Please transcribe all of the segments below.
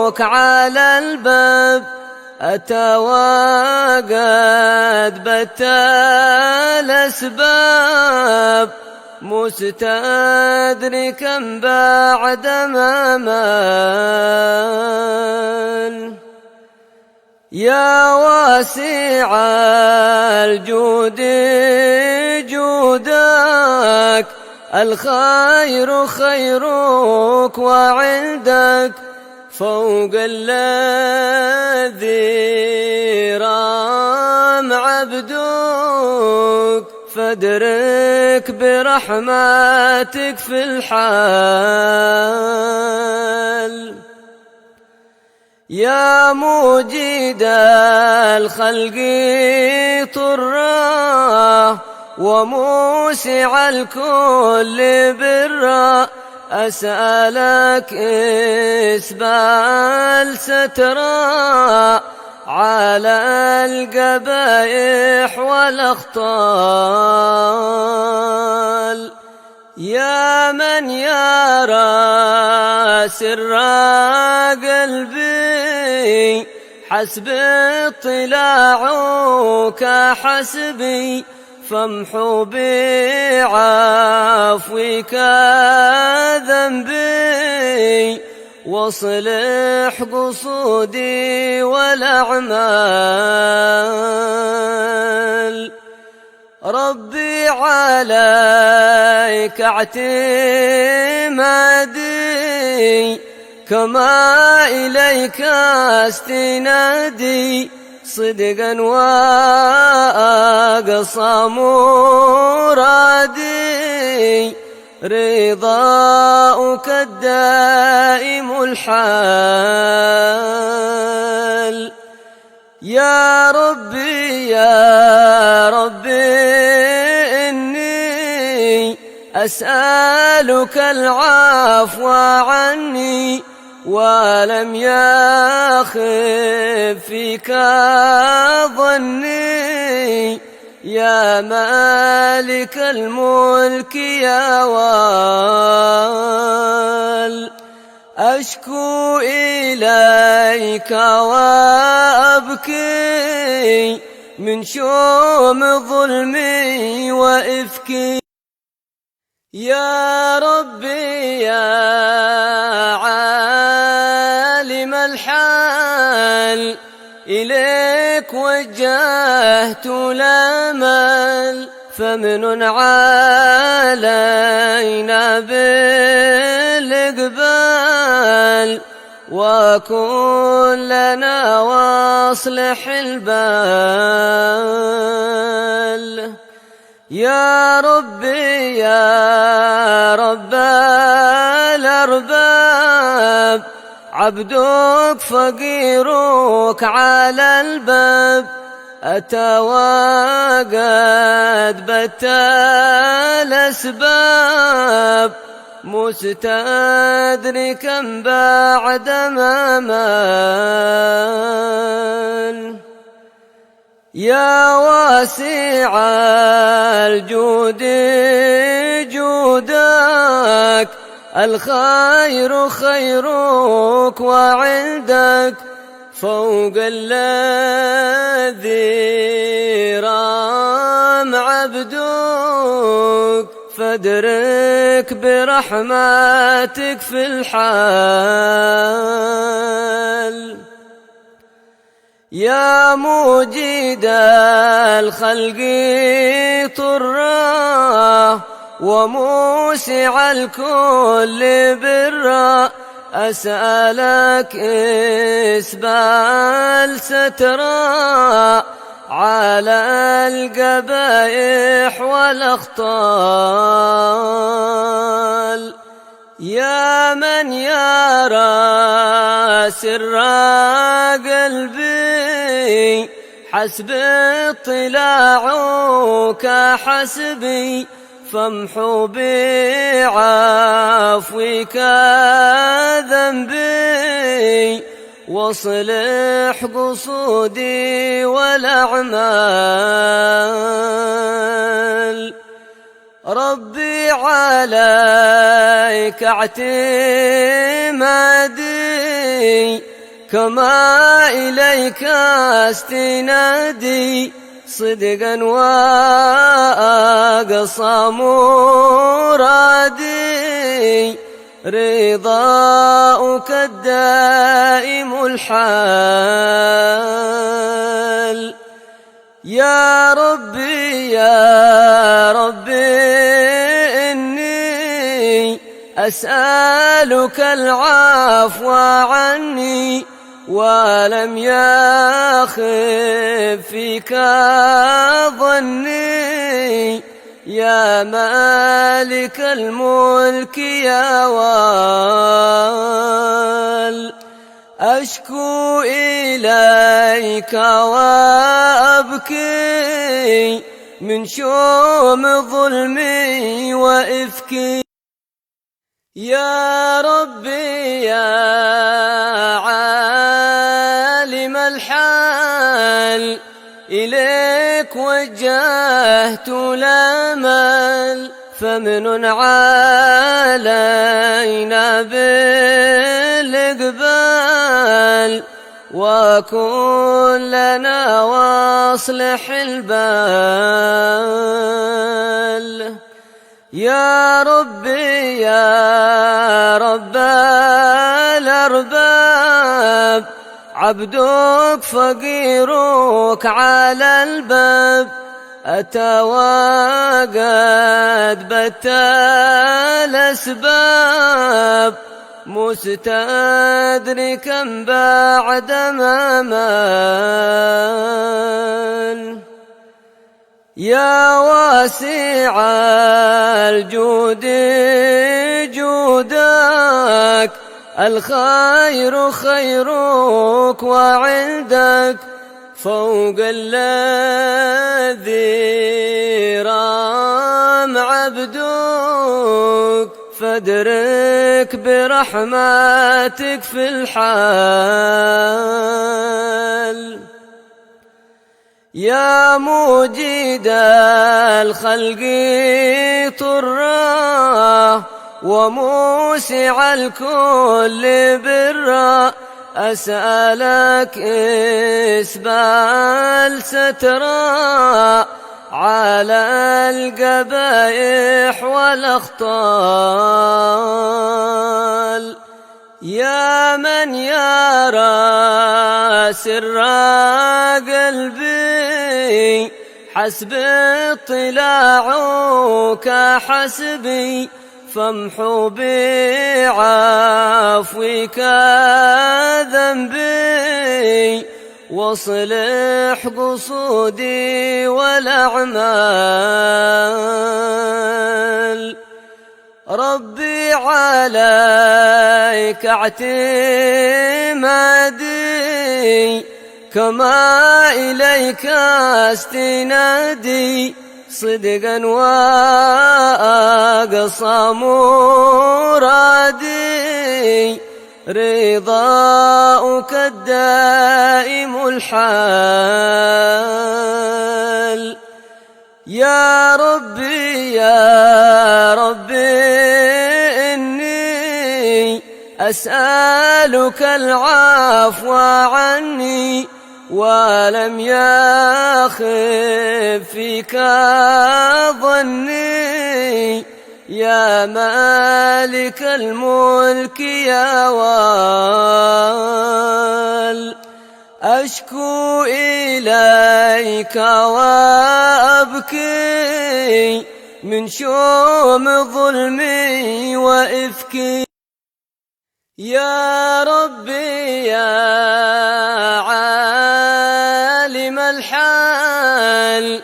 فقيرك على الباب أتى وقد بت الأسباب مستدركا بعد ما مال. يا واسع الجود جودك الخير خيرك وعندك فوق الذي رام عبدك فادرك برحمتك في الحال. يا موجد الخلق طرا وموسع الكل برا أسألك إسبال سترا على القبائح والأخطال. يا من يرى سر قلبي حسب اطلاعك حسبي فامحو بعفوك ذنبي واصلح قصودي والأعمال. ربي عليك اعتمادي كما إليك استنادي صدقا وأقصى مرادي رضاؤك الدائم الحال. يا ربي يا ربي إني أسألك العفو عني ولم يخف فيك ظني يا مالك الملك يا وال. أشكو إليك وأبكي من شوم ظلمي وإفكي. يا ربي يا عالم الحال إليك وجهت الأمل فمن علينا بالإقبال وكن لنا واصلح البال. يا ربي يا رب الأرباب عبدك فقيرك على الباب أتى وقد بت الأسباب مستدركا بعد ما مال. يا واسع الجود جودك الخير خيرك وعندك فوق الذي رام عبدك فادرك برحمتك في الحال. يا موجد الخلق طرا وموسع الكل برا أسألك إسبال سترا على القبائح والأخطال. يا من يرى سر قلبي حسب اطلاعك حسبي فامحو بعفوك ذنبي واصلح قصودي والأعمال. ربي عليك اعتمادي كما إليك استنادي صدقا وأقصى مرادي رضاؤك الدائم الحال. يا ربي يا ربي إني أسألك العفو عني ولم يخف فيك ظني يا مالك الملك يا وال. أشكو إليك وأبكي من شوم ظلمي وإفكي. يا ربي يا عالم الحال إليك وجهت الأمل فمن علينا بالإقبال وكن لنا واصلح البال. يا ربي يا رب الأرباب عبدك فقيرك على الباب أتى وقد بت الأسباب مستدركا بعد ما مال. يا واسع الجود جودك الخير خيرك وعندك فوق الذي رام عبدك فادرك برحمتك في الحال. يا موجد الخلق طرا وموسع الكل برا أسألك إسبال سترا على القبائح والأخطال. يا من يرى سر قلبي حسب اطلاعك حسبي فامحو بعفوك ذنبي واصلح قصودي والأعمال. ربي عليك اعتمادي كما إليك استنادي صدقا وأقصى مرادي رضاؤك الدائم الحال. يا ربي يا ربي إني أسألك العفو عني ولم يخف فيك ظني يا مالك الملك يا وال. أشكو إليك وأبكي من شوم ظلمي وإفكي. يا ربي يا عالم الحال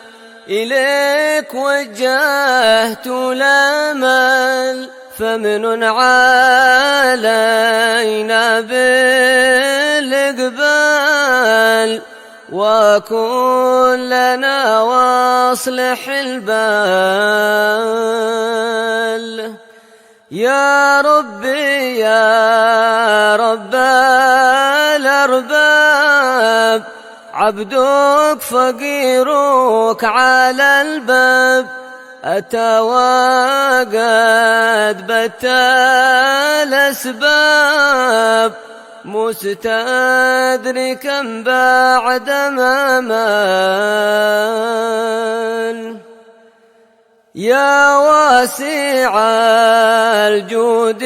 إليك وجهت الأمل فمن علينا بالإقبال وكن لنا واصلح البال. يا ربي يا رب الأرباب عبدك فقيرك على الباب أتى وقد بت الأسباب مستدركا بعد ما مال. يا واسع الجود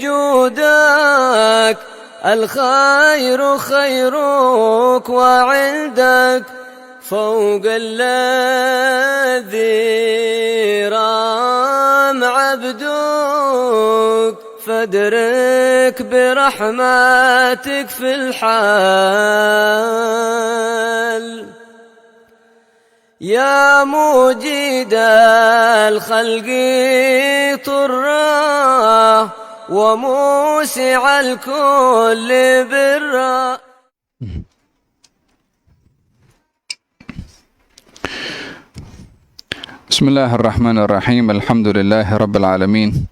جودك، الخير خيرك وعندك فوق الذي رام عبدك، فادرك برحمتك في الحال. يا مجيد الخلق طرا وموسع الكل برا. بسم الله الرحمن الرحيم. الحمد لله رب العالمين،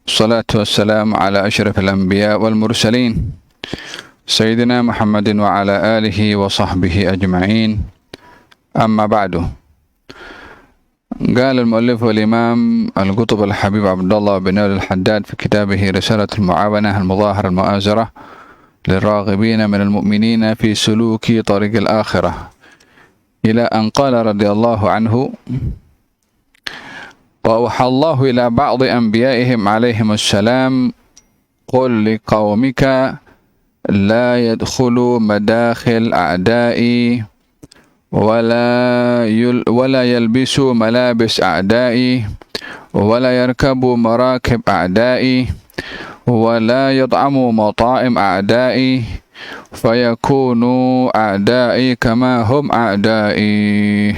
الصلاة والسلام على أشرف الأنبياء والمرسلين سيدنا محمد وعلى آله وصحبه أجمعين. أما بعد، قال المؤلف والإمام القطب الحبيب عبد الله بن نور الحداد في كتابه رسالة المعاونة المظاهرة المؤازرة للراغبين من المؤمنين في سلوك طريق الآخرة، إلى أن قال رضي الله عنه: وأوحى الله إلى بعض أنبيائهم عليهم السلام: قل لقومك لا يدخلوا مداخل أعدائي ولا يلبسوا ملابس أعدائي ولا يركبوا مراكب أعدائي ولا يطعموا مطاعم أعدائي فيكونوا أعدائي كما هم أعدائي.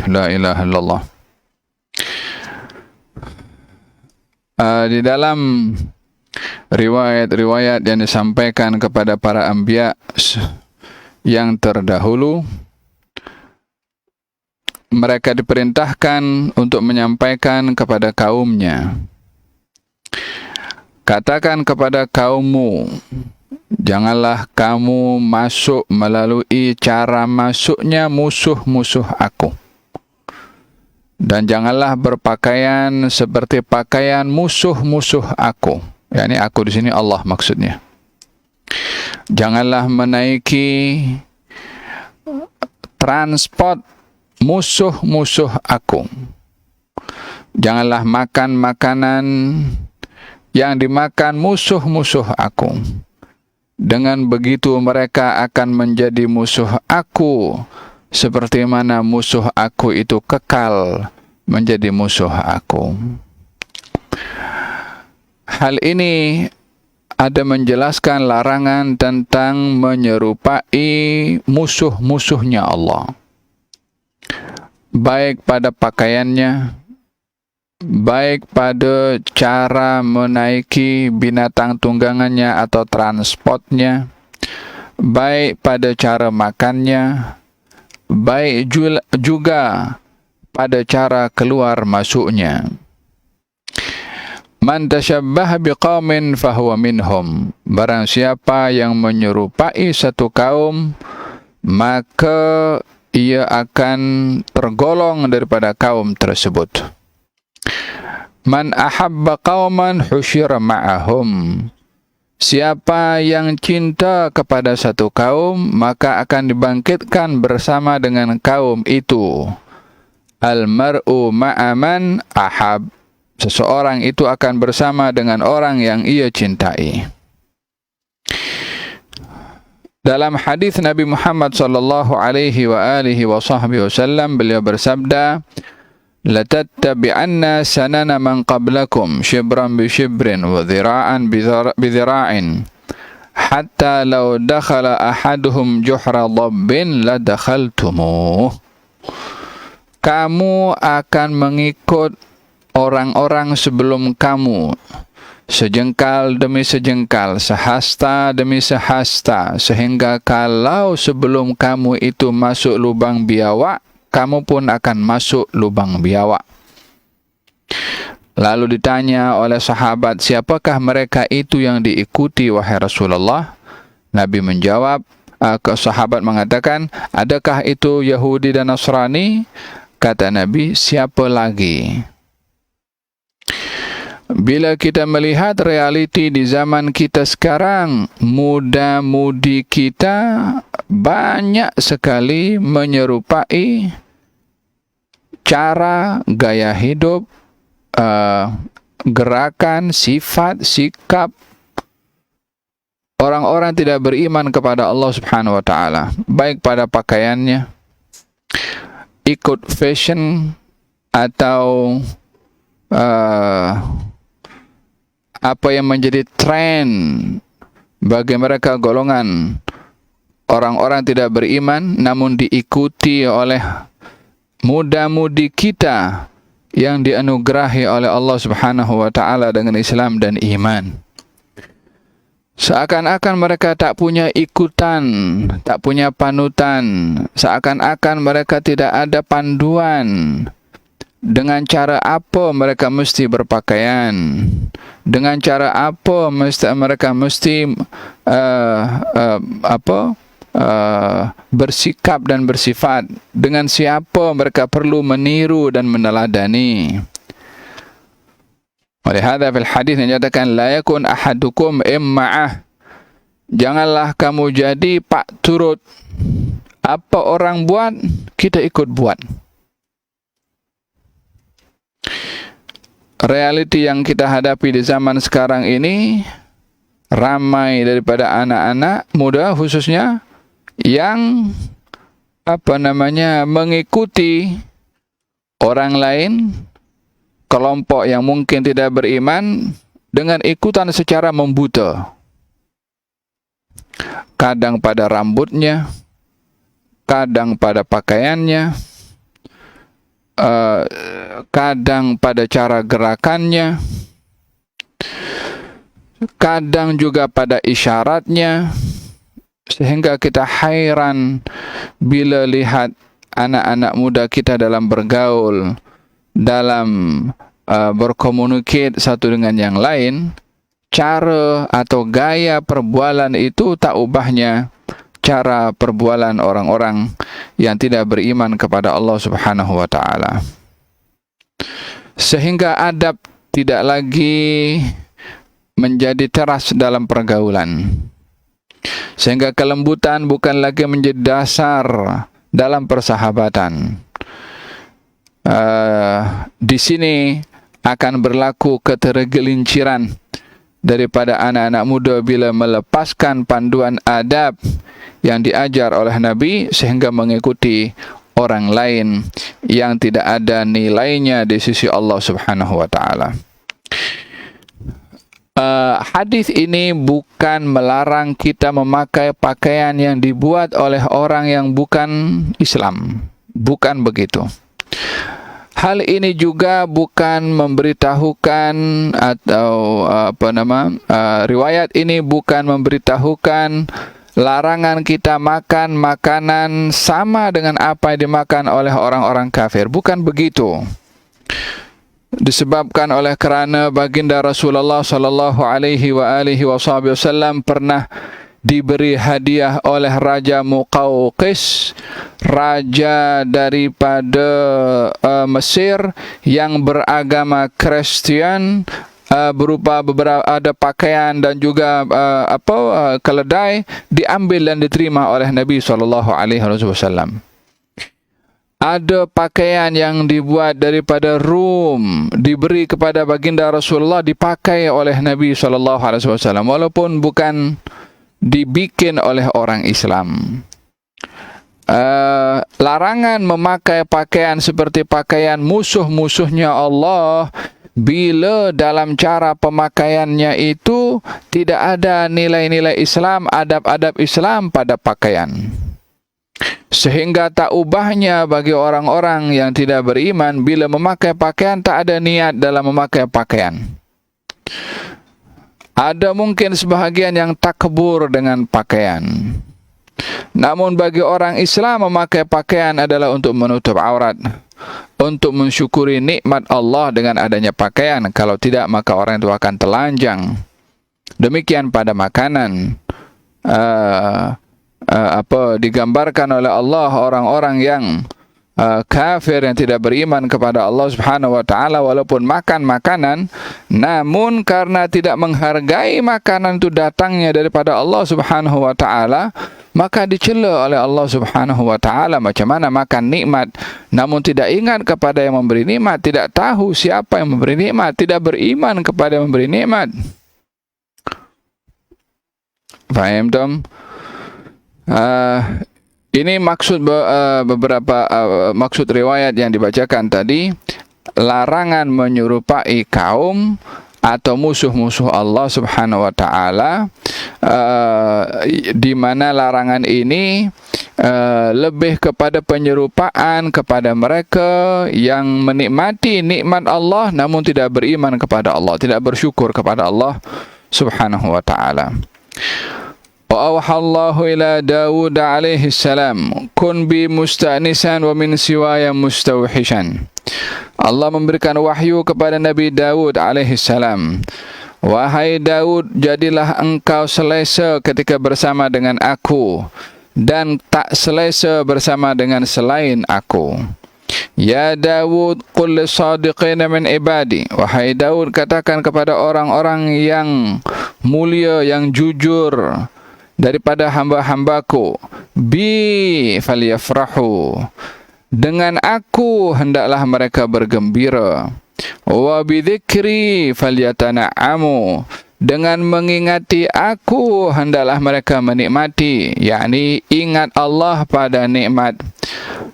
لا إله إلا الله. Di dalam riwayat-riwayat yang disampaikan kepada para anbiya yang terdahulu, mereka diperintahkan untuk menyampaikan kepada kaumnya, katakan kepada kaummu, janganlah kamu masuk melalui cara masuknya musuh-musuh aku, dan janganlah berpakaian seperti pakaian musuh-musuh aku. yakni aku di sini Allah maksudnya. Janganlah menaiki transport musuh-musuh aku. Janganlah makan makanan yang dimakan musuh-musuh aku. Dengan begitu mereka akan menjadi musuh aku, seperti mana musuh aku itu kekal menjadi musuh aku. Hal ini ada menjelaskan larangan tentang menyerupai musuh-musuhnya Allah, baik pada pakaiannya, baik pada cara menaiki binatang tunggangannya atau transportnya, baik pada cara makannya, baik juga pada cara keluar masuknya. Man tashabbaha biqaumin fahuwa minhum. Barang siapa yang menyerupai satu kaum, maka ia akan tergolong daripada kaum tersebut. Man ahabba qauman husyira ma'ahum. Siapa yang cinta kepada satu kaum, maka akan dibangkitkan bersama dengan kaum itu. Al-mar'u ma'aman ahab. Seseorang itu akan bersama dengan orang yang ia cintai. Dalam hadis Nabi Muhammad sallallahu alaihi wa alihi wasallam, beliau bersabda, "Latattabi'anna sanana man qablakum shibran bi shibrin wa dhira'an bi dhira'in hatta law dakhala ahaduhum juhra dhabbin la dakhaltumuh." Kamu akan mengikut orang-orang sebelum kamu, sejengkal demi sejengkal, sehasta demi sehasta, sehingga kalau sebelum kamu itu masuk lubang biawak, kamu pun akan masuk lubang biawak. Lalu ditanya oleh sahabat, siapakah mereka itu yang diikuti wahai Rasulullah? Nabi menjawab, sahabat mengatakan, adakah itu Yahudi dan Nasrani? Kata Nabi, siapa lagi? Bila kita melihat realiti di zaman kita sekarang, muda-mudi kita banyak sekali menyerupai cara, gaya hidup, gerakan, sifat, sikap orang-orang tidak beriman kepada Allah Subhanahu wa taala, baik pada pakaiannya, ikut fashion, atau apa yang menjadi tren bagi mereka golongan orang-orang tidak beriman, namun diikuti oleh muda-mudi kita yang dianugerahi oleh Allah Subhanahu wa taala dengan Islam dan iman. Seakan-akan mereka tak punya ikutan, tak punya panutan, seakan-akan mereka tidak ada panduan dengan cara apa mereka mesti berpakaian, dengan cara apa mereka mesti bersikap dan bersifat, dengan siapa mereka perlu meniru dan meneladani. Oleh hadza fil hadis dinyatakan la yakun ahadukum imma'ah, janganlah kamu jadi pak turut, apa orang buat kita ikut buat. Realiti yang kita hadapi di zaman sekarang ini, ramai daripada anak-anak muda khususnya yang mengikuti orang lain, kelompok yang mungkin tidak beriman, dengan ikutan secara membuta. Kadang pada rambutnya, kadang pada pakaiannya, kadang pada cara gerakannya, kadang juga pada isyaratnya, sehingga kita hairan bila lihat anak-anak muda kita dalam bergaul, dalam berkomunikasi satu dengan yang lain, cara atau gaya perbualan itu tak ubahnya cara perbualan orang-orang yang tidak beriman kepada Allah Subhanahu wa taala. Sehingga adab tidak lagi menjadi teras dalam pergaulan. Sehingga kelembutan bukan lagi menjadi dasar dalam persahabatan. Di sini akan berlaku ketergelinciran daripada anak-anak muda bila melepaskan panduan adab yang diajar oleh Nabi sehingga mengikuti orang lain yang tidak ada nilainya di sisi Allah Subhanahu wa taala. Hadis ini bukan melarang kita memakai pakaian yang dibuat oleh orang yang bukan Islam, bukan begitu. Hal ini juga bukan memberitahukan atau riwayat ini bukan memberitahukan larangan kita makan makanan sama dengan apa yang dimakan oleh orang-orang kafir. Bukan begitu. Disebabkan oleh kerana baginda Rasulullah sallallahu alaihi wasallam pernah diberi hadiah oleh Raja Muqawqis, raja daripada Mesir yang beragama Kristian, berupa beberapa ada pakaian dan juga keledai diambil dan diterima oleh Nabi sallallahu alaihi wasallam. Ada pakaian yang dibuat daripada Rum diberi kepada baginda Rasulullah, dipakai oleh Nabi sallallahu alaihi wasallam walaupun bukan dibikin oleh orang Islam. Larangan memakai pakaian seperti pakaian musuh-musuhnya Allah bila dalam cara pemakaiannya itu tidak ada nilai-nilai Islam, adab-adab Islam pada pakaian, sehingga tak ubahnya bagi orang-orang yang tidak beriman bila memakai pakaian tak ada niat dalam memakai pakaian. Ada mungkin sebahagian yang takbur dengan pakaian. Namun bagi orang Islam memakai pakaian adalah untuk menutup aurat, untuk mensyukuri nikmat Allah dengan adanya pakaian. Kalau tidak maka orang itu akan telanjang. Demikian pada makanan. Digambarkan oleh Allah orang-orang yang kafir yang tidak beriman kepada Allah Subhanahu wa taala walaupun makan makanan, namun karena tidak menghargai makanan itu datangnya daripada Allah Subhanahu wa taala, maka dicela oleh Allah Subhanahu wa taala. Macam mana makan nikmat namun tidak ingat kepada yang memberi nikmat, tidak tahu siapa yang memberi nikmat, tidak beriman kepada yang memberi nikmat. Faham tom? Ini maksud beberapa maksud riwayat yang dibacakan tadi, larangan menyerupai kaum atau musuh-musuh Allah Subhanahu wa taala, di mana larangan ini lebih kepada penyerupaan kepada mereka yang menikmati nikmat Allah namun tidak beriman kepada Allah, tidak bersyukur kepada Allah Subhanahu wa taala. Wa awhallahu ila Dawud alaihi salam, kun bi musta'nisan wa min siwaya mustawhishan. Allah memberikan wahyu kepada Nabi Dawud alaihi salam, wahai Dawud, jadilah engkau selesa ketika bersama dengan aku dan tak selesa bersama dengan selain aku. Ya Dawud, qul lis-sadiqina min ibadi, wahai Dawud, katakan kepada orang-orang yang mulia, yang jujur daripada hamba-hambaku, bi falyafrahu, dengan aku hendaklah mereka bergembira, wa bidzikri falyatana'amu, dengan mengingati aku hendaklah mereka menikmati, yakni ingat Allah pada nikmat,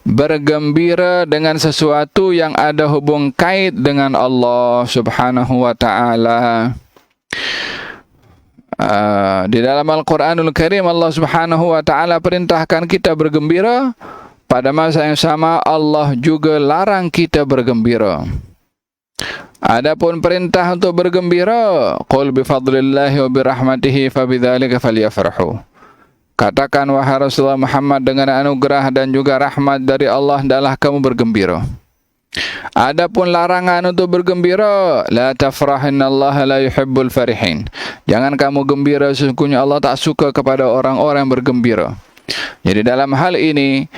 bergembira dengan sesuatu yang ada hubung kait dengan Allah Subhanahu wa taala. Di dalam Al-Quranul Karim Allah Subhanahu wa taala perintahkan kita bergembira, pada masa yang sama Allah juga larang kita bergembira. Adapun perintah untuk bergembira, qul bi fadlillahi wa bi rahmatihi fabidzalika falyafrahu, katakan wahai Rasulullah Muhammad, dengan anugerah dan juga rahmat dari Allah hendaklah kamu bergembira. Adapun larangan untuk bergembira, la tafrahinnallaha la yuhibbul farihin, jangan kamu gembira, sesungguhnya Allah tak suka kepada orang-orang yang bergembira. Jadi dalam hal ini,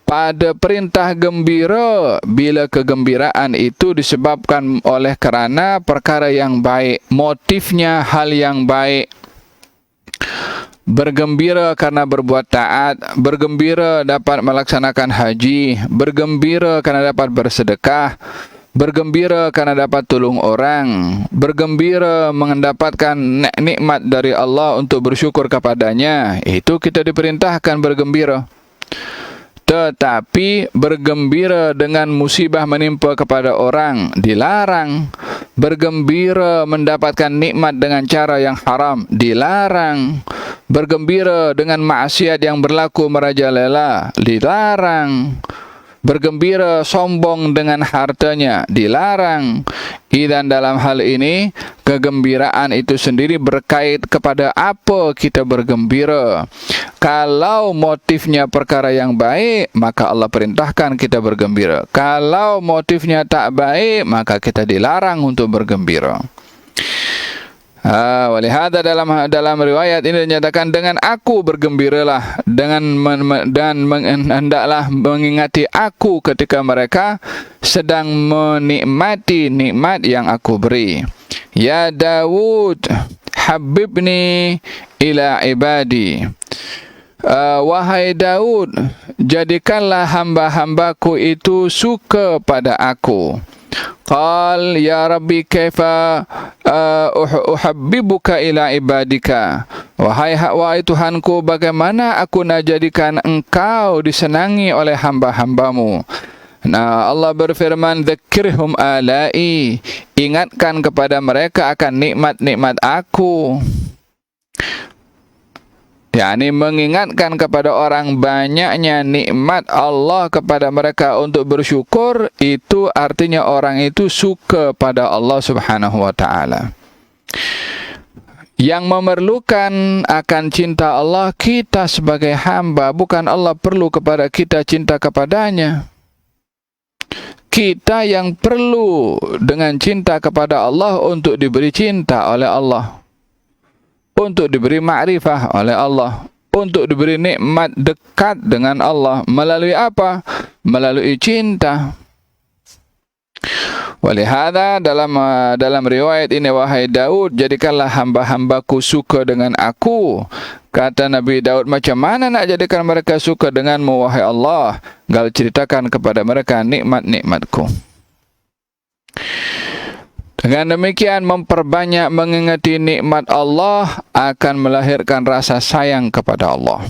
pada perintah gembira, bila kegembiraan itu disebabkan oleh kerana perkara yang baik, motifnya hal yang baik, bergembira karena berbuat taat, bergembira dapat melaksanakan haji, bergembira karena dapat bersedekah, bergembira karena dapat tolong orang, bergembira mendapatkan nikmat dari Allah untuk bersyukur kepadanya, itu kita diperintahkan bergembira. Tetapi bergembira dengan musibah menimpa kepada orang dilarang. Bergembira mendapatkan nikmat dengan cara yang haram dilarang. Bergembira dengan maksiat yang berlaku merajalela dilarang. Bergembira sombong dengan hartanya dilarang. Dan dalam hal ini, kegembiraan itu sendiri berkait kepada apa kita bergembira. Kalau motifnya perkara yang baik, maka Allah perintahkan kita bergembira. Kalau motifnya tak baik, maka kita dilarang untuk bergembira. Walihada dalam riwayat ini dinyatakan, dengan aku bergembiralah, hendaklah mengingati aku ketika mereka sedang menikmati nikmat yang aku beri. Ya Dawud, habibni ila ibadi, wahai Daud, jadikanlah hamba-hambaku itu suka pada aku. Qal ya Rabbi kaifa uhabbibuka ila ibadika, wahai Tuhanku, bagaimana aku nak jadikan engkau disenangi oleh hamba-hambamu. Nah, Allah berfirman, dzakirhum alai, ingatkan kepada mereka akan nikmat-nikmat aku. yakni mengingatkan kepada orang banyaknya nikmat Allah kepada mereka untuk bersyukur, itu artinya orang itu suka pada Allah Subhanahu wa taala. Yang memerlukan akan cinta Allah kita sebagai hamba, bukan Allah perlu kepada kita cinta kepadanya. Kita yang perlu dengan cinta kepada Allah untuk diberi cinta oleh Allah, untuk diberi ma'rifah oleh Allah, untuk diberi nikmat dekat dengan Allah. Melalui apa? Melalui cinta. Walihada dalam riwayat ini, wahai Daud, jadikanlah hamba-hambaku suka dengan aku. Kata Nabi Daud, macam mana nak jadikan mereka suka denganmu, wahai Allah? Gal ceritakan kepada mereka nikmat-nikmatku. Dengan demikian, memperbanyak mengingati nikmat Allah akan melahirkan rasa sayang kepada Allah.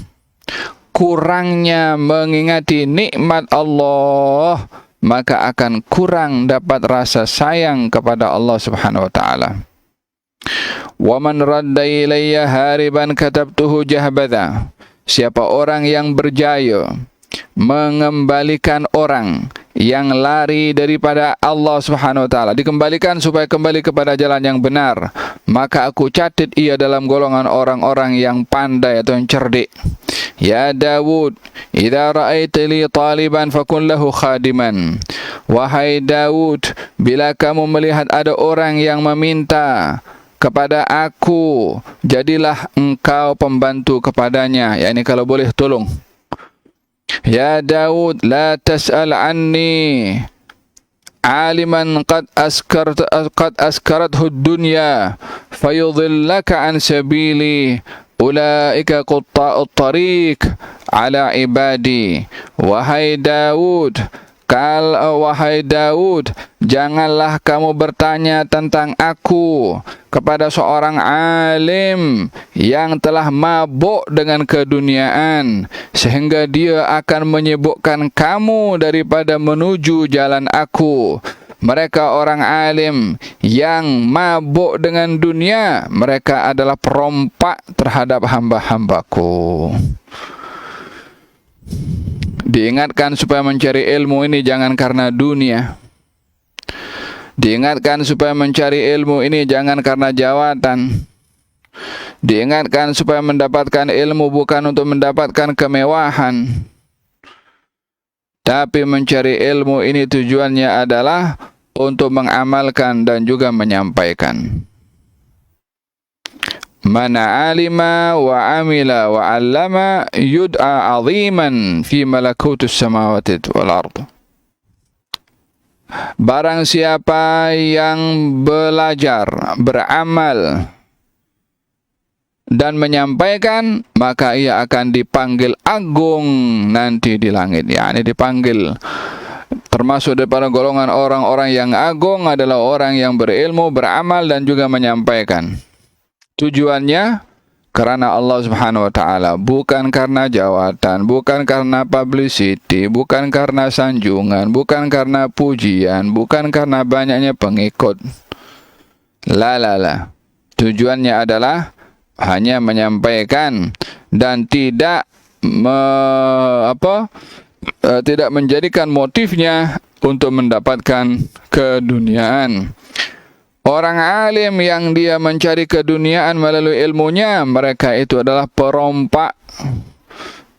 Kurangnya mengingati nikmat Allah, maka akan kurang dapat rasa sayang kepada Allah Subhanahu wa taala. Wa man radda ilayya hariban katabtuhu jahbadha. Siapa orang yang berjaya mengembalikan orang yang lari daripada Allah Subhanahu wa taala, dikembalikan supaya kembali kepada jalan yang benar, maka aku catat ia dalam golongan orang-orang yang pandai atau yang cerdik. Ya Daud, idza ra'aita li taliban fakun lahu khadiman. Wahai Daud, bila kamu melihat ada orang yang meminta kepada aku, jadilah engkau pembantu kepadanya, yakni kalau boleh tolong. Ya Daud, la tas'al anni aliman qad askarathu dunya fayudhillaka an sabili ulaika qutta'ut tariq ala ibadi. Wahai Daud, janganlah kamu bertanya tentang aku kepada seorang alim yang telah mabuk dengan keduniaan, sehingga dia akan menyibukkan kamu daripada menuju jalan aku. Mereka orang alim yang mabuk dengan dunia, mereka adalah perompak terhadap hamba-hambaku. Diingatkan supaya mencari ilmu ini jangan karena dunia. Diingatkan supaya mencari ilmu ini jangan karena jawatan. Diingatkan supaya mendapatkan ilmu bukan untuk mendapatkan kemewahan. Tapi mencari ilmu ini tujuannya adalah untuk mengamalkan dan juga menyampaikan. Man alima wa amila wa allama yud'a aziman fi malakutus samawati wal ard. Barang siapa yang belajar, beramal dan menyampaikan, maka ia akan dipanggil agung nanti di langit. Yakni dipanggil, termasuk daripada golongan orang-orang yang agung adalah orang yang berilmu, beramal dan juga menyampaikan. Tujuannya karena Allah Subhanahu wa taala, bukan karena jawatan, bukan karena publicity, bukan karena sanjungan, bukan karena pujian, bukan karena banyaknya pengikut. La. Tujuannya adalah hanya menyampaikan dan tidak tidak menjadikan motifnya untuk mendapatkan keduniaan. Orang alim yang dia mencari keduniaan melalui ilmunya, mereka itu adalah perompak.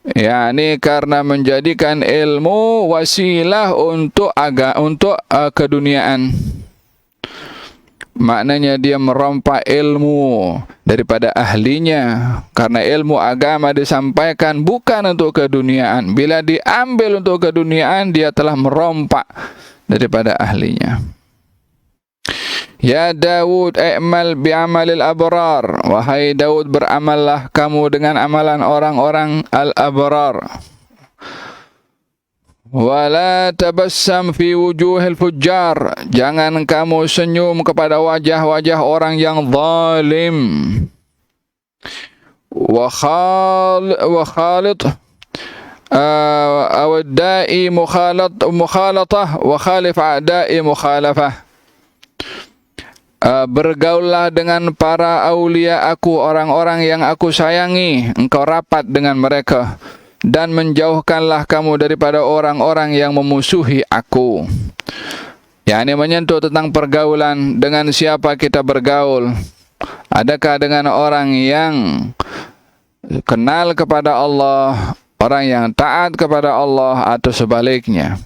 yakni karena menjadikan ilmu wasilah untuk keduniaan. Maknanya dia merompak ilmu daripada ahlinya, karena ilmu agama disampaikan bukan untuk keduniaan. Bila diambil untuk keduniaan, dia telah merompak daripada ahlinya. Ya Daud, i'mal bi'amalil abrar. Wahai Daud, beramallah kamu dengan amalan orang-orang al-abrar. Wala tabassam fi wujuhil fujjar. Jangan kamu senyum kepada wajah-wajah orang yang zalim. Wa khalit awadda'i mukhalatah wa khalif a'da'i mukhalafah. Bergaullah dengan para aulia aku, orang-orang yang aku sayangi, engkau rapat dengan mereka, dan menjauhkanlah kamu daripada orang-orang yang memusuhi aku. Ini menyentuh tentang pergaulan, dengan siapa kita bergaul. Adakah dengan orang yang kenal kepada Allah, orang yang taat kepada Allah, atau sebaliknya?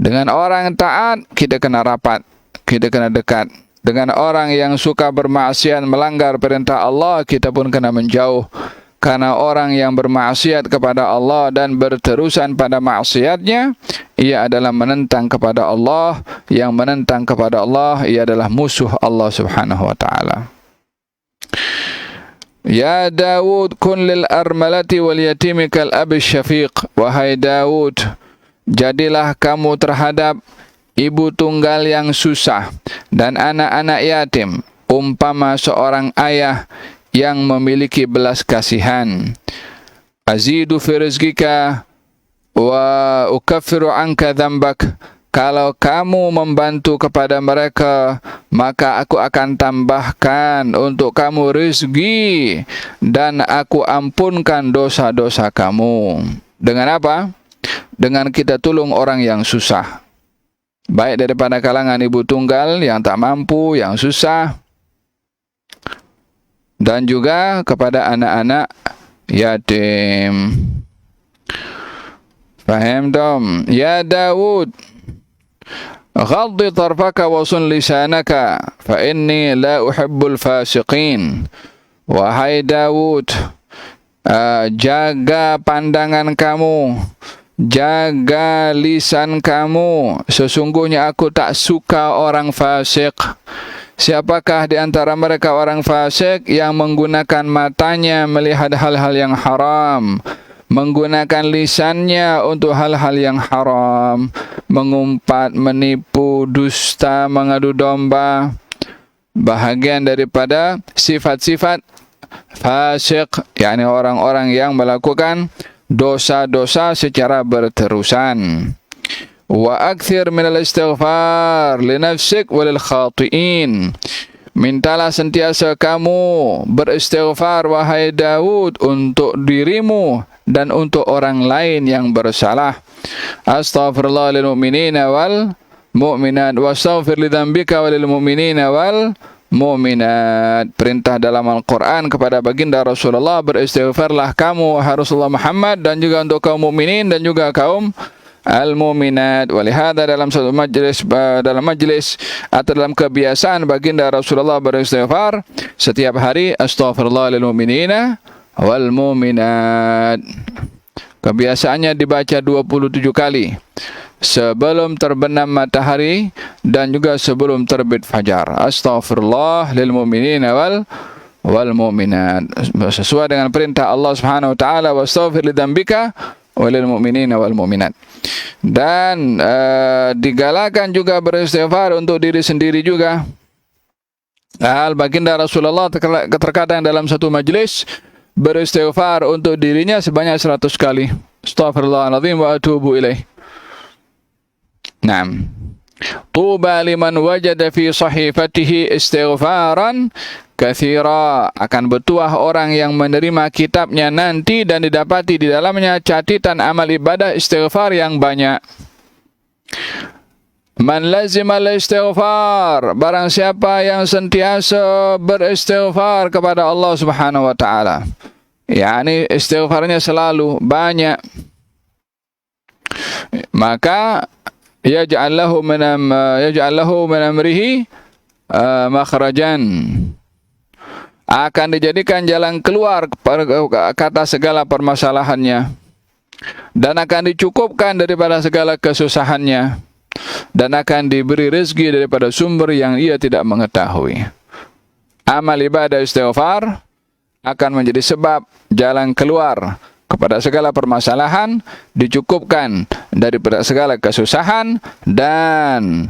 Dengan orang taat kita kena rapat, kita kena dekat. Dengan orang yang suka bermaksiat, melanggar perintah Allah, kita pun kena menjauh. Karena orang yang bermaksiat kepada Allah dan berterusan pada maksiatnya, ia adalah menentang kepada Allah. Yang menentang kepada Allah, ia adalah musuh Allah subhanahu wa ta'ala. Ya Daud, kun lil armalati wal yatimi kal abi syafiq. Wahai Daud, jadilah kamu terhadap ibu tunggal yang susah dan anak-anak yatim umpama seorang ayah yang memiliki belas kasihan. Azidu fi rizqika wa ukaffiru anka dzambak. Kalau kamu membantu kepada mereka, maka aku akan tambahkan untuk kamu rezeki dan aku ampunkan dosa-dosa kamu. Dengan apa? Dengan kita tolong orang yang susah. Baik daripada kalangan ibu tunggal yang tak mampu, yang susah, dan juga kepada anak-anak yatim. Faham dong? Ya Daud, ghaddi tarfaka wa sun lisanaka fa inni la uhibbul fasiqin. Wahai Daud, jaga pandangan kamu, jaga lisan kamu. Sesungguhnya aku tak suka orang fasik. Siapakah di antara mereka orang fasik yang menggunakan matanya melihat hal-hal yang haram, menggunakan lisannya untuk hal-hal yang haram, mengumpat, menipu, dusta, mengadu domba. Bahagian daripada sifat-sifat fasik, yakni orang-orang yang melakukan dosa-dosa secara berterusan. Wa akthir minal istighfar li nafsik walil khati'in. Mintalah sentiasa kamu beristighfar, wahai Daud, untuk dirimu dan untuk orang lain yang bersalah. Astaghfirullah lil mu'minina wal mu'minat wastaghfir li dzambika walil mu'minina wal mu'minat. Perintah dalam Al-Quran kepada baginda Rasulullah, beristighfarlah kamu, wahai Rasulullah Muhammad, dan juga untuk kaum mukminin dan juga kaum al-mu'minat. Walihada dalam satu majlis atau dalam kebiasaan baginda Rasulullah beristighfar setiap hari, astaghfirullah lil mu'minina wal mu'minat. Kebiasaannya dibaca 27 kali sebelum terbenam matahari dan juga sebelum terbit fajar. Astaghfirullah lil mu'minina wal mu'minat, sesuai dengan perintah Allah Subhanahu wa taala, wastaghfir li dzambika walil mu'minina wal mu'minat. Dan digalakan juga beristighfar untuk diri sendiri juga. Hal baginda Rasulullah terkadang dalam satu majlis beristighfar untuk dirinya sebanyak 100 kali. Astaghfirullahaladzim wa atubu ilaih. Naam. Tuba liman wajada fi sahifatihi istighfaran katsira. Akan bertuah orang yang menerima kitabnya nanti dan didapati di dalamnya catatan amal ibadah istighfar yang banyak. Man lazimal istighfar, barang siapa yang sentiasa beristighfar kepada Allah Subhanahu wa taala, yakni istighfarnya selalu banyak, maka yaj'al lahu min amrihi makhrajan, akan dijadikan jalan keluar kata segala permasalahannya, dan akan dicukupkan daripada segala kesusahannya, dan akan diberi rezeki daripada sumber yang ia tidak mengetahui. Amal ibadah istighfar akan menjadi sebab jalan keluar kepada segala permasalahan, dicukupkan daripada segala kesusahan, dan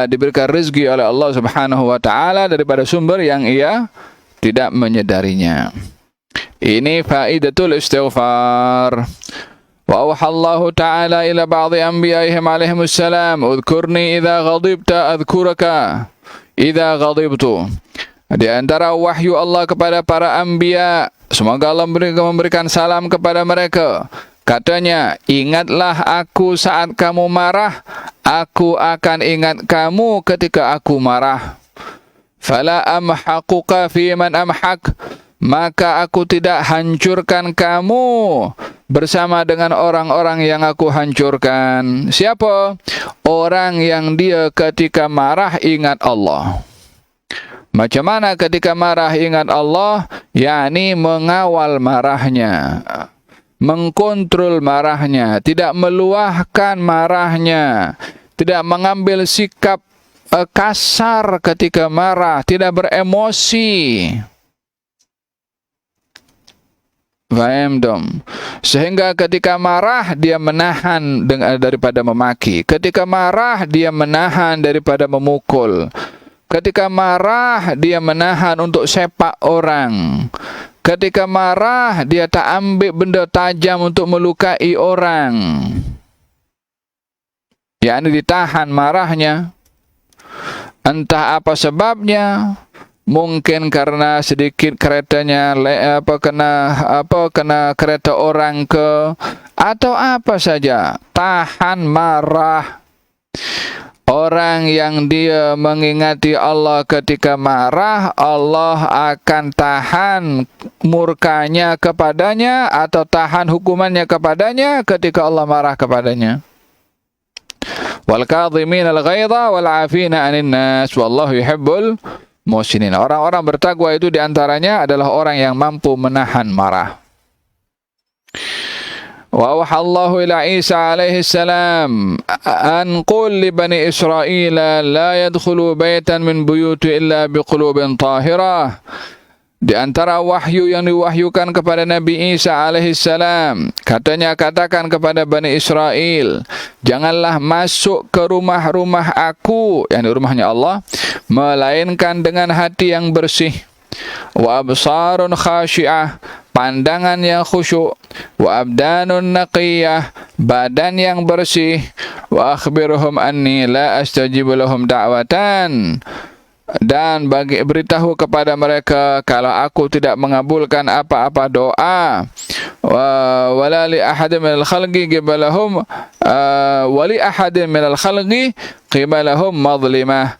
diberikan rezeki oleh Allah Subhanahu wa taala daripada sumber yang ia tidak menyadarinya. Ini faidatul istighfar. Wa auhallahu ta'ala ila ba'dhi anbiya'ihim alaihimussalam, udhkurni idza ghadibta adhkuraka idza ghadibtu. Di antara wahyu Allah kepada para anbiya, semoga Allah memberikan salam kepada mereka, katanya, ingatlah aku saat kamu marah, aku akan ingat kamu ketika aku marah. Fala amhaquka fi man amhaq, maka aku tidak hancurkan kamu bersama dengan orang-orang yang aku hancurkan. Siapa? Orang yang dia ketika marah ingat Allah. Macam mana ketika marah ingat Allah? yakni mengawal marahnya, mengkontrol marahnya, tidak meluahkan marahnya, tidak mengambil sikap kasar ketika marah, tidak beremosi. Faham dong? Sehingga ketika marah dia menahan daripada memaki. Ketika marah dia menahan daripada memukul. Ketika marah dia menahan untuk sepak orang. Ketika marah dia tak ambil benda tajam untuk melukai orang. yakni ditahan marahnya. Entah apa sebabnya. Mungkin karena sedikit keretanya kena kereta orang ke, atau apa saja. Tahan marah. Orang yang dia mengingati Allah ketika marah, Allah akan tahan murkanya kepadanya atau tahan hukumannya kepadanya ketika Allah marah kepadanya. Wal kadhimin al ghaidha wal 'afina 'anil nas wallahu yuhibbul muhsinin. Orang-orang bertakwa itu diantaranya adalah orang yang mampu menahan marah. Wa wahallahu ila Isa alaihi salam an qul li bani Israil la yadkhulu baitan min buyuti illa biqulubin tahirah. Di antara wahyu yang diwahyukan kepada Nabi Isa alaihi salam, katanya katakan kepada Bani Israel, janganlah masuk ke rumah-rumah aku, yang di rumahnya Allah, melainkan dengan hati yang bersih. Wa absarun khashi'ah, pandangan yang khusyuk. Wa abdanun naqiyah, badan yang bersih. Wa akhbiruhum anni la astajibu lahum da'watan, dan beritahu kepada mereka kalau aku tidak mengabulkan apa-apa doa. Wala li ahadin minal khalqi qibalahum wali ahadin minal khalqi qibalahum madlimah.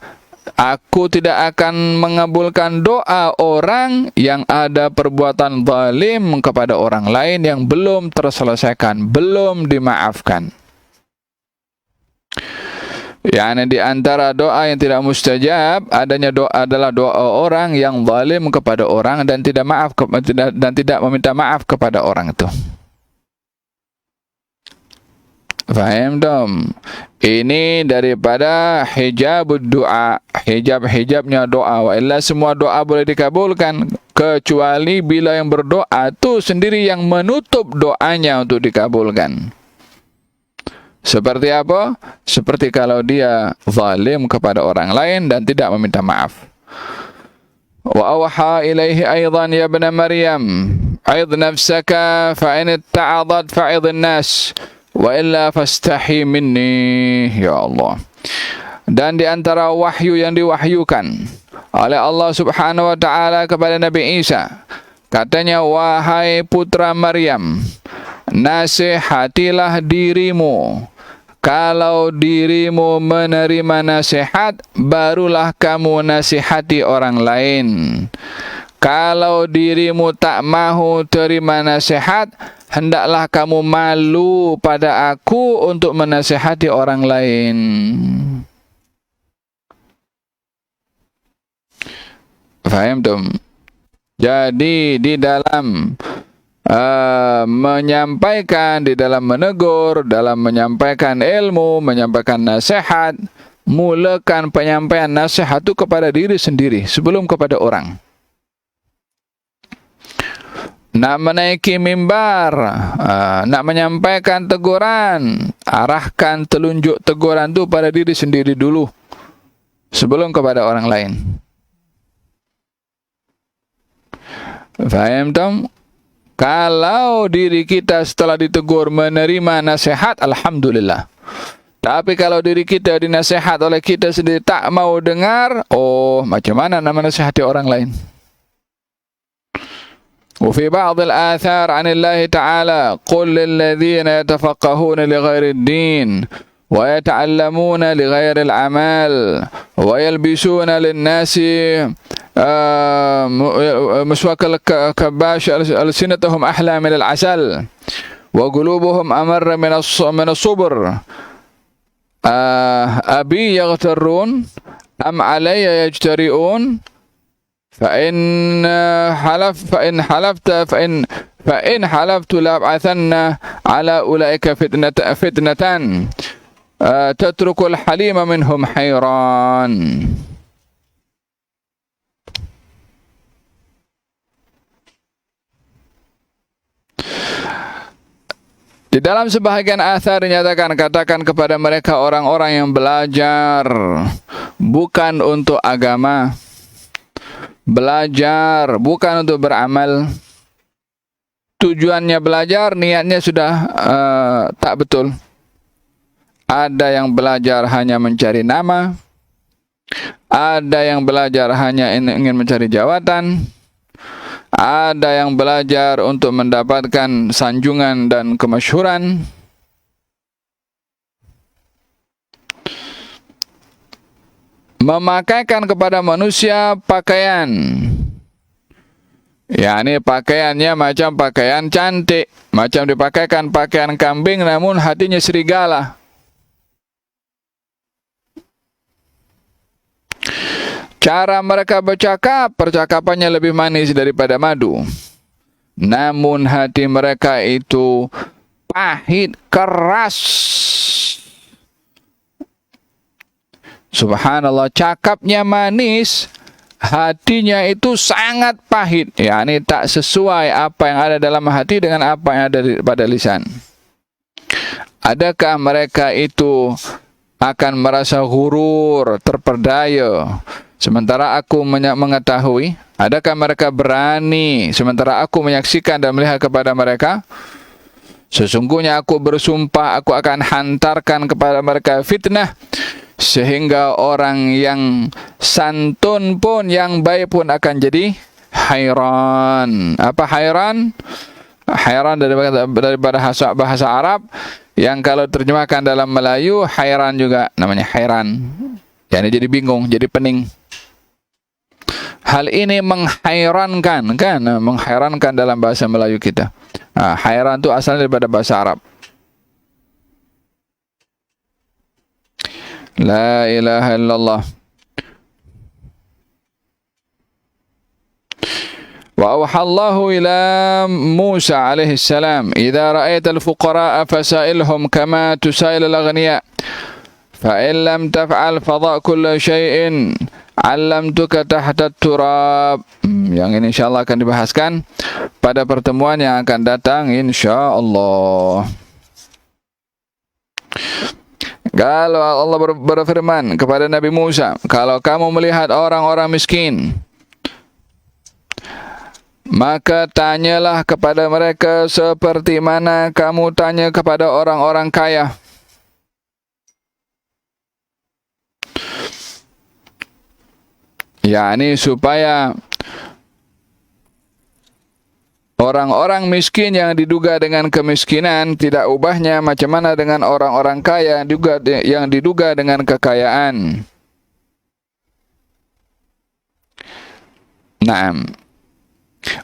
Aku tidak akan mengabulkan doa orang yang ada perbuatan zalim kepada orang lain yang belum terselesaikan, belum dimaafkan. Yani di antara doa yang tidak mustajab adanya doa adalah doa orang yang zalim kepada orang dan tidak meminta maaf kepada orang itu. Faham dong? Ini daripada hijabud doa, hijabnya doa. Wa illa semua doa boleh dikabulkan kecuali bila yang berdoa itu sendiri yang menutup doanya untuk dikabulkan. Seperti apa? Seperti kalau dia zalim kepada orang lain dan tidak meminta maaf. Wa awha ilaihi aidan ya ibn Maryam, aid nafsaka fa in ta'adat fa'id an-nas wa illa fastahi minni, ya Allah. Dan di antara wahyu yang diwahyukan oleh Allah Subhanahu wa taala kepada Nabi Isa, katanya, wahai putra Maryam, nasihatilah dirimu. Kalau dirimu menerima nasihat, barulah kamu nasihati orang lain. Kalau dirimu tak mahu terima nasihat, hendaklah kamu malu pada aku untuk menasihati orang lain. Faham tuh? Jadi di dalam menyampaikan, di dalam menegur, dalam menyampaikan ilmu, menyampaikan nasihat, mulakan penyampaian nasihat itu kepada diri sendiri sebelum kepada orang. Nak menaiki mimbar, nak menyampaikan teguran, arahkan telunjuk teguran itu pada diri sendiri dulu sebelum kepada orang lain. Faham tak? Kalau diri kita setelah ditegur menerima nasihat, alhamdulillah. Tapi kalau diri kita dinasihat oleh kita sendiri tak mau dengar, oh macam mana nama nasihati orang lain? وفي بعض الآثار عن الله تعالى قل للذين يتفقهون لغير الدين ويتعلمون لغير الأعمال ويلبسون للناس مسواك الكباش ألسنتهم أحلى من العسل وقلوبهم أمر من الصبر أبي يغترون أم علي يجترئون فإن حلفت لأبعثن على أولئك فتنة تترك الحليم منهم حيران. Di dalam sebahagian athar dinyatakan, katakan kepada mereka orang-orang yang belajar bukan untuk agama, belajar bukan untuk beramal. Tujuannya belajar, niatnya sudah tak betul. Ada yang belajar hanya mencari nama, ada yang belajar hanya ingin mencari jawatan, ada yang belajar untuk mendapatkan sanjungan dan kemasyhuran. Memakaikan kepada manusia pakaian, yakni pakaiannya macam pakaian cantik, macam dipakaikan pakaian kambing namun hatinya serigala. Cara mereka bercakap, percakapannya lebih manis daripada madu, namun hati mereka itu pahit, keras. Subhanallah, cakapnya manis, hatinya itu sangat pahit, yakni tak sesuai apa yang ada dalam hati dengan apa yang ada pada lisan. Adakah mereka itu akan merasa hurur, terperdaya, sementara aku mengetahui? Adakah mereka berani, sementara aku menyaksikan dan melihat kepada mereka? Sesungguhnya aku bersumpah, aku akan hantarkan kepada mereka fitnah, sehingga orang yang santun pun, yang baik pun akan jadi hairan. Apa hairan? Hairan daripada bahasa Arab, yang kalau terjemahkan dalam Melayu, hairan juga namanya hairan. Yani jadi bingung, jadi pening. Hal ini menghairankan, kan? Menghairankan dalam bahasa Melayu kita. Hairan itu asalnya daripada bahasa Arab. La ilaha illallah. Wa auhallahu ila Musa alaihi salam, idza ra'aita al-fuqara'a fasailhum kama tusail al-aghniya, fa in lam taf'al fadha' kull shay'in 'allamtuka tahta turab. Yang ini insyaallah akan dibahaskan pada pertemuan yang akan datang insyaallah. Kalau Allah berfirman kepada Nabi Musa, kalau kamu melihat orang-orang miskin, maka tanyalah kepada mereka seperti mana kamu tanya kepada orang-orang kaya. yakni supaya orang-orang miskin yang diduga dengan kemiskinan tidak ubahnya macam mana dengan orang-orang kaya yang diduga dengan kekayaan. Naam.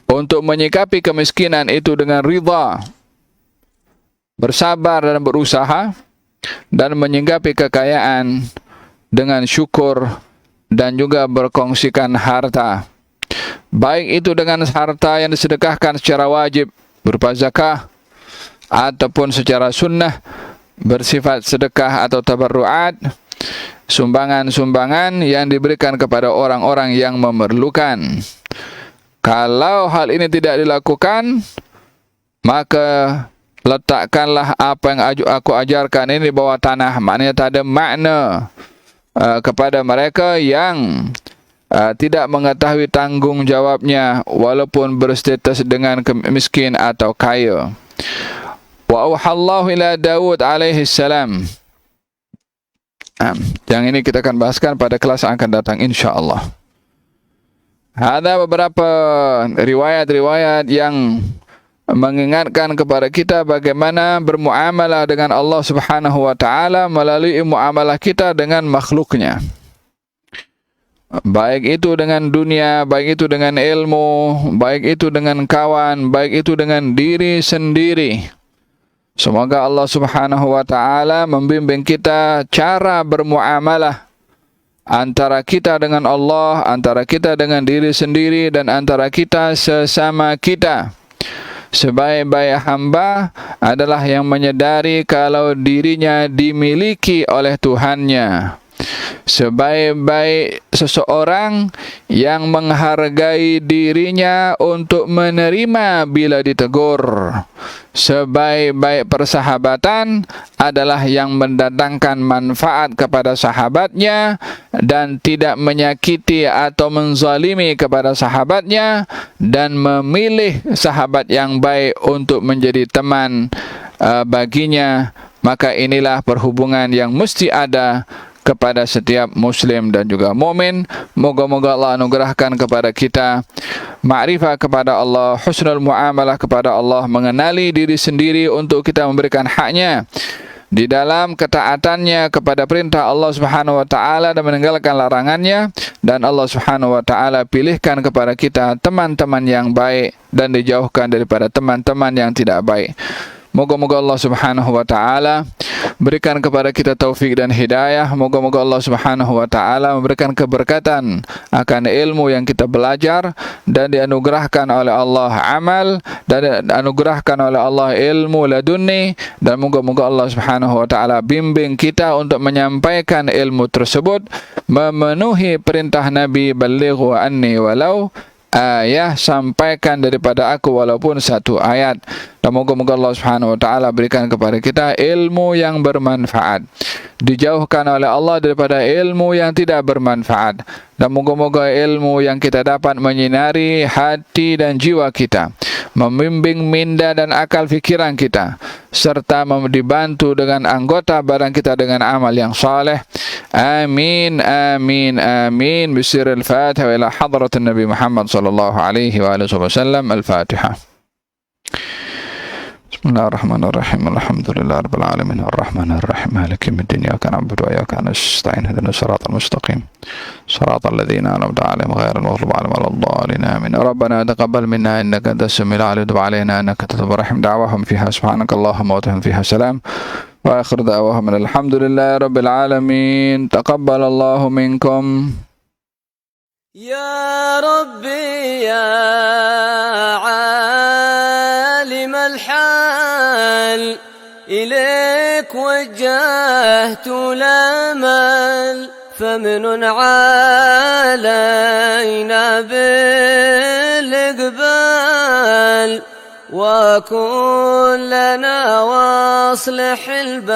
Untuk menyikapi kemiskinan itu dengan ridha, bersabar dan berusaha, dan menyikapi kekayaan dengan syukur dan juga berkongsikan harta. Baik itu dengan harta yang disedekahkan secara wajib berupa zakah, ataupun secara sunnah bersifat sedekah atau tabarruat, sumbangan-sumbangan yang diberikan kepada orang-orang yang memerlukan. Kalau hal ini tidak dilakukan, maka letakkanlah apa yang aku ajarkan ini di bawah tanah. Maknanya tak ada makna kepada mereka yang tidak mengetahui tanggung jawabnya walaupun berstatus dengan miskin atau kaya. Wa auhallahu ila Daud alaihi salam. Yang ini kita akan bahaskan pada kelas yang akan datang insyaallah. Ada beberapa riwayat-riwayat yang mengingatkan kepada kita bagaimana bermuamalah dengan Allah Subhanahu wa taala melalui muamalah kita dengan makhluknya. Baik itu dengan dunia, baik itu dengan ilmu, baik itu dengan kawan, baik itu dengan diri sendiri. Semoga Allah Subhanahu wa taala membimbing kita cara bermuamalah antara kita dengan Allah, antara kita dengan diri sendiri, dan antara kita sesama kita. Sebaik-baik hamba adalah yang menyadari kalau dirinya dimiliki oleh Tuhannya. Sebaik-baik seseorang yang menghargai dirinya untuk menerima bila ditegur. Sebaik-baik persahabatan adalah yang mendatangkan manfaat kepada sahabatnya dan tidak menyakiti atau menzalimi kepada sahabatnya, dan memilih sahabat yang baik untuk menjadi teman baginya. Maka inilah perhubungan yang mesti ada kepada setiap muslim dan juga mukmin. Moga-moga Allah anugerahkan kepada kita ma'rifah kepada Allah, husnul muamalah kepada Allah, mengenali diri sendiri untuk kita memberikan haknya di dalam ketaatannya kepada perintah Allah Subhanahu wa taala dan meninggalkan larangannya, dan Allah Subhanahu wa taala pilihkan kepada kita teman-teman yang baik dan dijauhkan daripada teman-teman yang tidak baik. Moga-moga Allah Subhanahu wa taala berikan kepada kita taufik dan hidayah. Moga-moga Allah Subhanahu wa taala memberikan keberkatan akan ilmu yang kita belajar, dan dianugerahkan oleh Allah amal, dan dianugerahkan oleh Allah ilmu ladunni, dan moga-moga Allah Subhanahu wa taala bimbing kita untuk menyampaikan ilmu tersebut, memenuhi perintah Nabi, balighu anni walau ayah, sampaikan daripada aku walaupun satu ayat. Dan moga-moga Allah Subhanahu wa taala berikan kepada kita ilmu yang bermanfaat, dijauhkan oleh Allah daripada ilmu yang tidak bermanfaat, dan moga-moga ilmu yang kita dapat menyinari hati dan jiwa kita, membimbing minda dan akal fikiran kita, serta dibantu dengan anggota badan kita dengan amal yang saleh. Amin, amin, amin. Bisiril Fatiha ila hadratin Nabi Muhammad sallallahu alaihi wa alihi wasallam. Al-Fatihah. Bismillahirrahmanirrahim. Alhamdulillah rabbil alamin. Arrahmanir rahim. Maliki yaumiddin. Iyyaka na'budu wa iyyaka nasta'in. Ihdinas siratal mustaqim. Siratal ladzina an'amta 'alaihim ghairil maghdubi 'alaihim waladdallin. Amin. Rabbana taqabbal minna innaka antas samiul 'alim wa tub 'alaina innaka antat tawwabur rahim. Da'wahum fiha subhanakallahumma wa tahum fiha salam. Wa akhir da'wahum alhamdulillahi rabbil alamin. Taqabbalallahu minkum. يا ربي يا عالم الحال، إليك وجهت الأمل، فمن علينا بالإقبال، وكن لنا واصلح البال.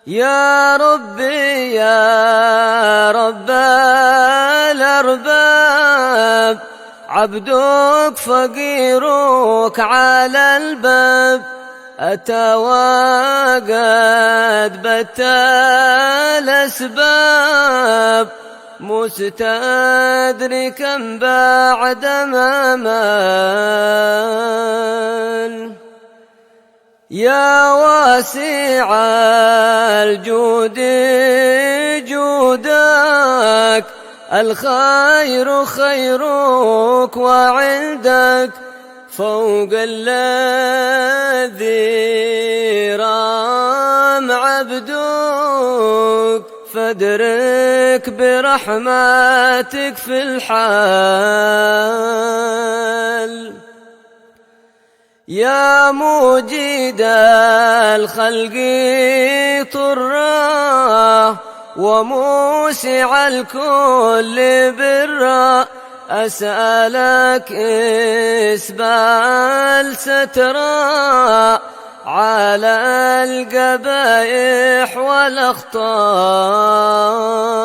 يا ربي يا رب الأرباب، عبدك فقيرك على الباب، أتى وقد بت الأسباب، مستدركا بعد ما مال. يا واسع الجود جودك، الخير خيرك وعندك، فوق الذي رام عبدك، فادرك برحمتك في الحال. يا موجد الخلق طرا، وموسع الكل برا، أسألك إسبال سترا على القبائح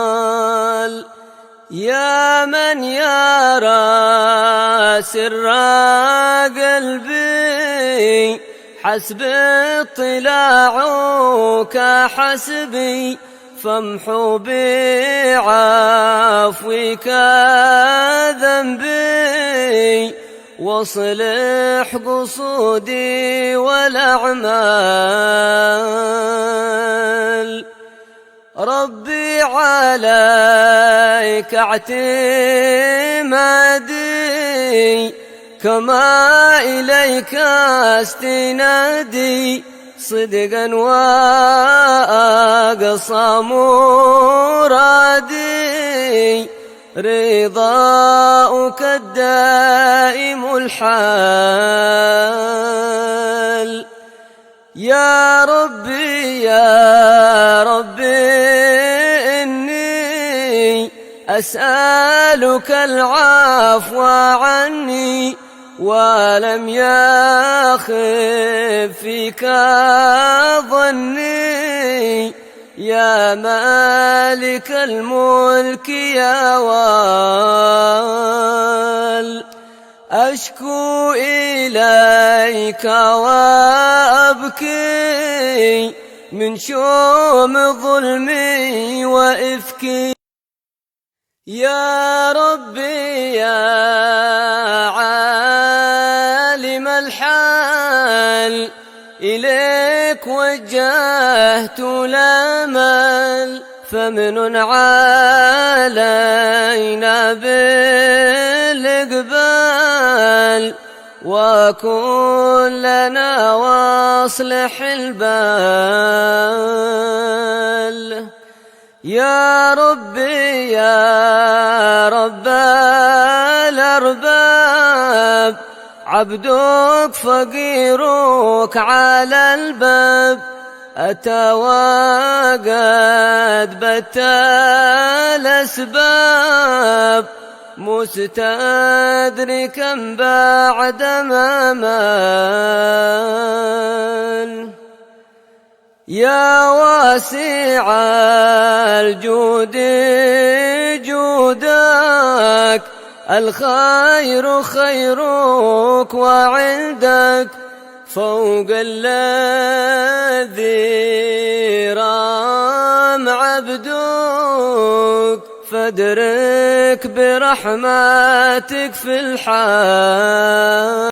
والأخطال. يا من يرى سر قلبي، حسب اطلاعك حسبي، فامحو بعفوك ذنبي، واصلح قصودي والأعمال. ربي عليك اعتمادي، كما إليك استنادي، صدقا وأقصى مرادي رضاؤك الدائم الحال. يا ربي يا ربي إني أسألك العفو عني ولم يخف فيك ظني يا مالك الملك يا وال. أشكو إليك وأبكي من شوم ظلمي وإفكي. يا ربي يا عالم الحال إليك وجهت الأمل فمن علينا بالإقبال وكن لنا واصلح البال. يا ربي يا رب الأرباب عبدك فقيرك على الباب أتى وقد بت الأسباب مستدركا بعد ما مال. يا واسع الجود جودك الخير خيرك وعندك فوق الذي رام عبدك فادرك برحمتك في الحال.